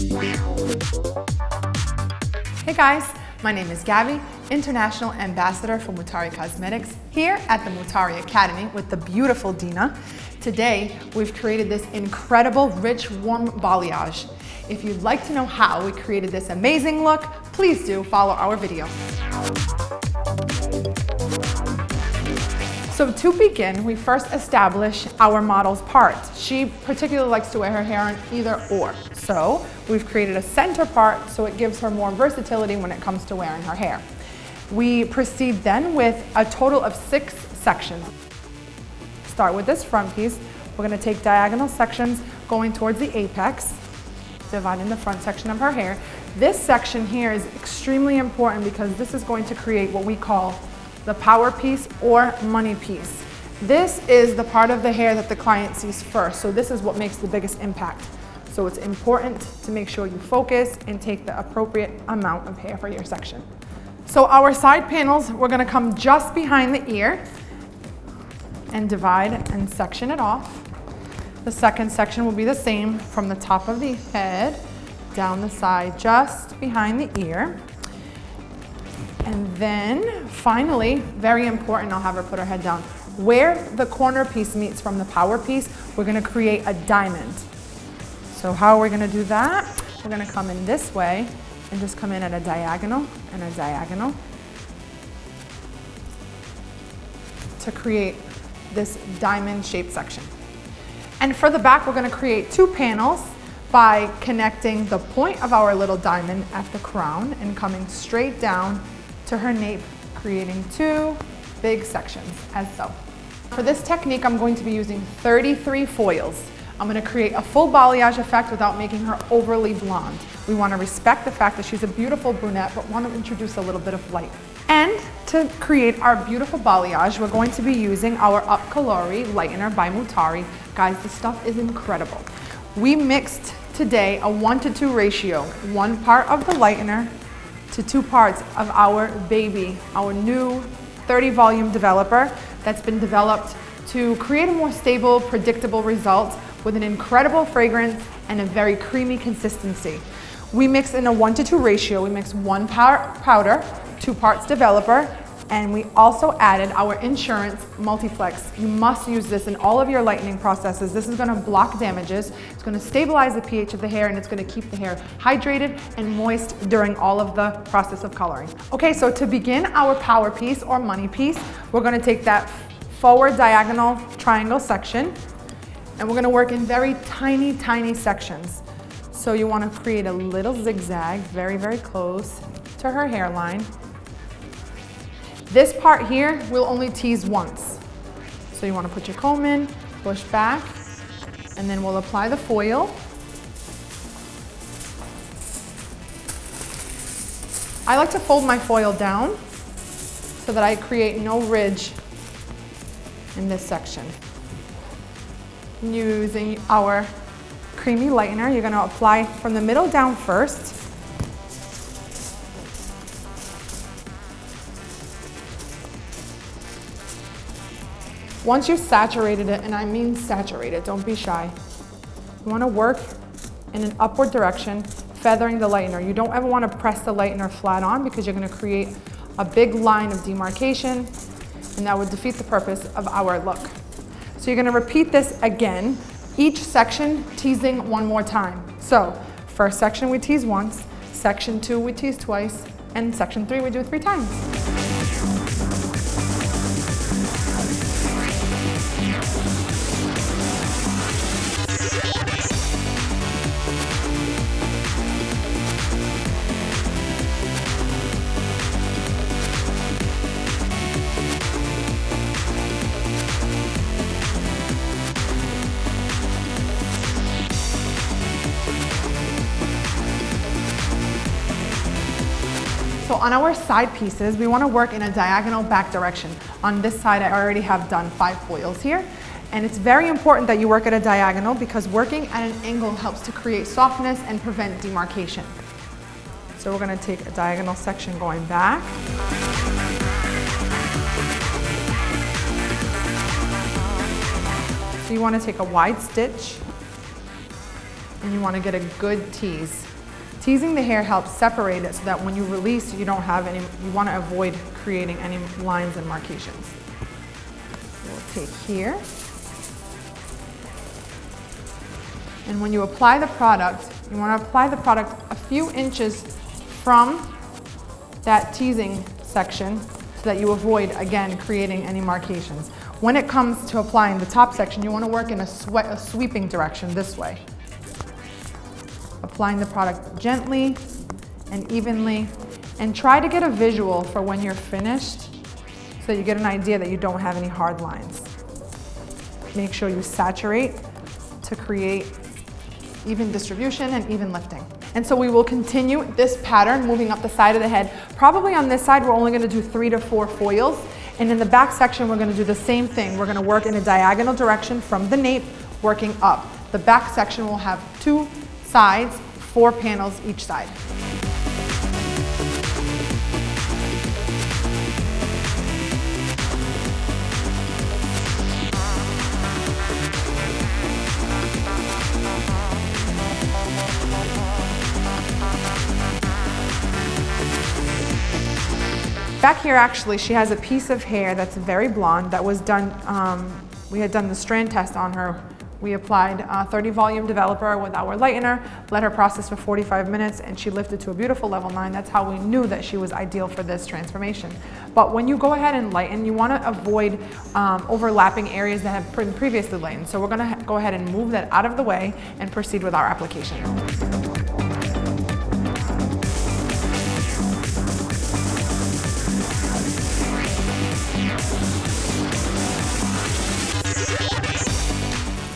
Hey guys, my name is Gabby, International Ambassador for Mutari Cosmetics, here at the Mutari Academy with the beautiful Dina. Today, we've created this incredible, rich, warm balayage. If you'd like to know how we created this amazing look, please do follow our video. So to begin, we first establish our model's part. She particularly likes to wear her hair on either or. So we've created a center part so it gives her more versatility when it comes to wearing her hair. We proceed then with a total of 6 sections. Start with this front piece. We're going to take diagonal sections going towards the apex, dividing the front section of her hair. This section here is extremely important because this is going to create what we call the power piece or money piece. This is the part of the hair that the client sees first, so this is what makes the biggest impact. So it's important to make sure you focus and take the appropriate amount of hair for your section. So our side panels, we're gonna come just behind the ear and divide and section it off. The second section will be the same from the top of the head down the side, just behind the ear. And then finally, very important, I'll have her put her head down. Where the corner piece meets from the power piece, we're gonna create a diamond. So how are we gonna do that? We're gonna come in this way and just come in at a diagonal and a diagonal to create this diamond shaped section. And for the back, we're gonna create 2 panels by connecting the point of our little diamond at the crown and coming straight down to her nape, creating 2 big sections, as so. For this technique, I'm going to be using 33 foils. I'm gonna create a full balayage effect without making her overly blonde. We wanna respect the fact that she's a beautiful brunette, but wanna introduce a little bit of light. And to create our beautiful balayage, we're going to be using our Up Colori Lightener by Mutari. Guys, this stuff is incredible. We mixed today a 1-to-2 ratio, 1 part of the lightener to 2 parts of our baby, our new 30 volume developer that's been developed to create a more stable, predictable result with an incredible fragrance and a very creamy consistency. We mix in a 1-to-2 ratio. We mix 1 part powder, 2 parts developer, and we also added our Insurance Multiplex. You must use this in all of your lightening processes. This is gonna block damages, it's gonna stabilize the pH of the hair, and it's gonna keep the hair hydrated and moist during all of the process of coloring. Okay, so to begin our power piece or money piece, we're gonna take that forward diagonal triangle section, and we're gonna work in very tiny, tiny sections. So you wanna create a little zigzag, very, very close to her hairline. This part here, we'll only tease once. So you wanna put your comb in, push back, and then we'll apply the foil. I like to fold my foil down so that I create no ridge in this section. Using our creamy lightener, you're gonna apply from the middle down first. Once you've saturated it, and I mean saturated, don't be shy. You wanna work in an upward direction, feathering the lightener. You don't ever wanna press the lightener flat on because you're gonna create a big line of demarcation, and that would defeat the purpose of our look. So you're gonna repeat this again, each section teasing 1 more time. So first section we tease once, section 2 we tease twice, and section 3 we do 3 times. So on our side pieces, we want to work in a diagonal back direction. On this side, I already have done 5 foils here. And it's very important that you work at a diagonal because working at an angle helps to create softness and prevent demarcation. So we're going to take a diagonal section going back. So you want to take a wide stitch and you want to get a good tease Teasing the hair helps separate it so that when you release, you don't have any, you want to avoid creating any lines and marcations. We'll take here. And when you apply the product, you want to apply the product a few inches from that teasing section so that you avoid, again, creating any marcations. When it comes to applying the top section, you want to work in a sweeping direction this way. Applying the product gently and evenly, and try to get a visual for when you're finished so that you get an idea that you don't have any hard lines. Make sure you saturate to create even distribution and even lifting. And so we will continue this pattern moving up the side of the head. Probably on this side, we're only going to do 3 to 4 foils. And in the back section, we're going to do the same thing. We're going to work in a diagonal direction from the nape, working up. The back section will have 2 sides, 4 panels each side. Back here, actually, she has a piece of hair that's very blonde that was done, we had done the strand test on her. We applied 30 volume developer with our lightener, let her process for 45 minutes, and she lifted to a beautiful level 9. That's how we knew that she was ideal for this transformation. But when you go ahead and lighten, you want to avoid overlapping areas that have been previously lightened. So we're going to go ahead and move that out of the way and proceed with our application.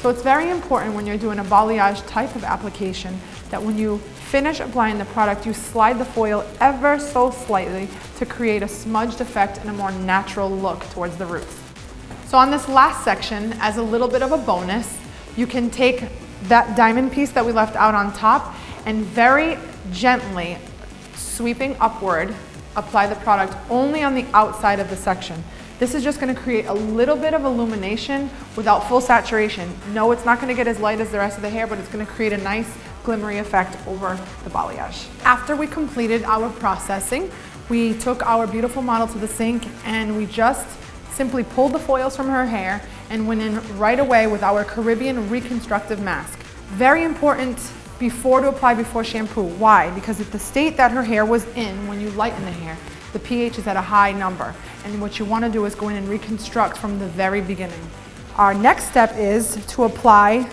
So it's very important when you're doing a balayage type of application that when you finish applying the product, you slide the foil ever so slightly to create a smudged effect and a more natural look towards the roots. So on this last section, as a little bit of a bonus, you can take that diamond piece that we left out on top and very gently, sweeping upward, apply the product only on the outside of the section. This is just going to create a little bit of illumination without full saturation. No, it's not going to get as light as the rest of the hair, but it's going to create a nice glimmery effect over the balayage. After we completed our processing, we took our beautiful model to the sink and we just simply pulled the foils from her hair and went in right away with our Caribbean reconstructive mask. Very important to apply before shampoo. Why? Because at the state that her hair was in when you lighten the hair, the pH is at a high number. And what you want to do is go in and reconstruct from the very beginning. Our next step is to apply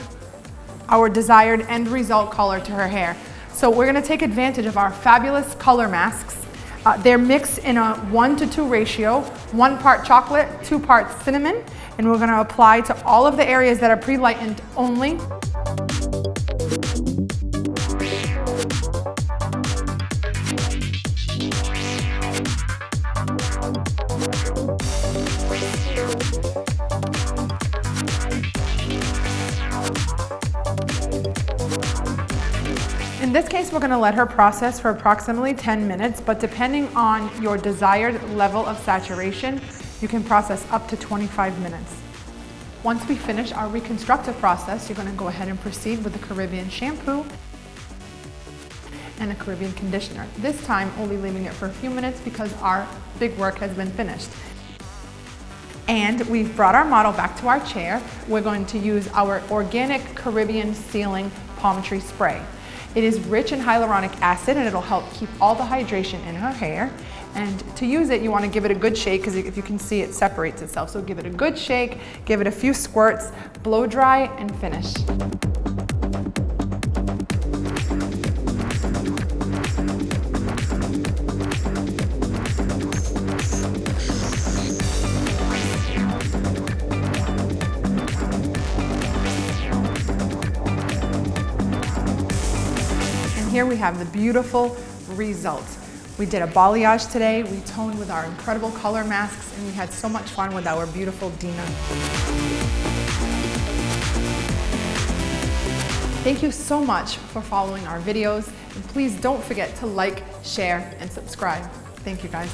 our desired end result color to her hair. So we're going to take advantage of our fabulous color masks. They're mixed in a 1:2 ratio, 1 part chocolate, 2 parts cinnamon, and we're going to apply to all of the areas that are pre-lightened only. In this case, we're going to let her process for approximately 10 minutes, but depending on your desired level of saturation, you can process up to 25 minutes. Once we finish our reconstructive process, you're going to go ahead and proceed with the Caribbean shampoo and a Caribbean conditioner. This time, only leaving it for a few minutes because our big work has been finished. And we've brought our model back to our chair. We're going to use our organic Caribbean sealing palm tree spray. It is rich in hyaluronic acid and it'll help keep all the hydration in her hair. And to use it, you want to give it a good shake because if you can see, it separates itself. So give it a good shake, give it a few squirts, blow dry, and finish. Here we have the beautiful result. We did a balayage today, we toned with our incredible color masks, and we had so much fun with our beautiful Dina. Thank you so much for following our videos, and please don't forget to like, share, and subscribe. Thank you guys.